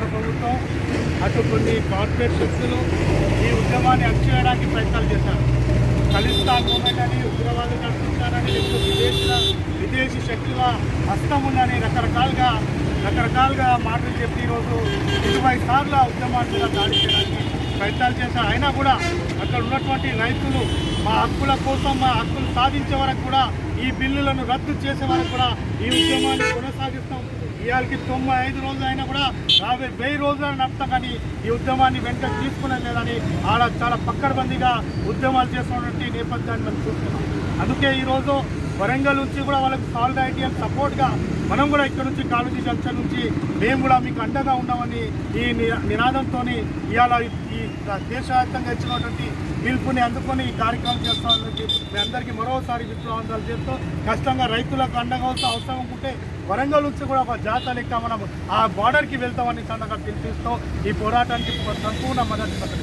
కేంద్ర ప్రభుత్వం అటు కొన్ని కార్పొరేట్ శక్తులు ఈ ఉద్యమాన్ని అణచివేయడానికి ప్రయత్నాలు చేశారు. ఖలిస్తాన్ మూమెంట్ అని ఉగ్రవాదులు నడుపుతున్నారని, విదేశీ శక్తుల హస్తం ఉందని రకరకాలుగా మాటలు చెప్పి ఈరోజు 20 సార్లు ఆ ఉద్యమాన్ని మీద దాడి చేయడానికి ప్రయత్నాలు చేశారు. అయినా కూడా అక్కడ ఉన్నటువంటి రైతులు మా హక్కుల కోసం, మా హక్కులు సాధించే వరకు కూడా, ఈ బిల్లులను రద్దు చేసే వరకు కూడా ఈ ఉద్యమాన్ని కొనసాగిస్తాం. ఇవాళకి 95 రోజులు అయినా కూడా 1000 రోజులు నడుపుతాం, కానీ ఈ ఉద్యమాన్ని వెంటనే తీసుకునేది లేదని ఆడ చాలా పక్కడబందీగా ఉద్యమాలు చేస్తున్నటువంటి నేపథ్యాన్ని మనం చూస్తున్నాం. అందుకే ఈరోజు వరంగల్ నుంచి కూడా వాళ్ళకి సాలిడారిటీ అండ్ సపోర్ట్గా మనం కూడా ఇక్కడ నుంచి కాళోజీ జంక్షన్ నుంచి మేము కూడా మీకు అండగా ఉన్నామని ఈ నినాదంతో ఇవాళ ఈ దేశవ్యాప్తంగా ఇచ్చినటువంటి పిలుపుని అందుకొని ఈ కార్యక్రమం చేస్తామని మీ అందరికీ మరోసారి విప్లవందాలు చేస్తూ ఖచ్చితంగా రైతులకు అండగా అవసరం ఉంటే వరంగల్ నుంచి కూడా ఒక జాతర లెక్క మనం ఆ బార్డర్కి వెళ్తామని సందర్భంగా పిలిపిస్తూ ఈ పోరాటానికి సంపూర్ణ మద్దతు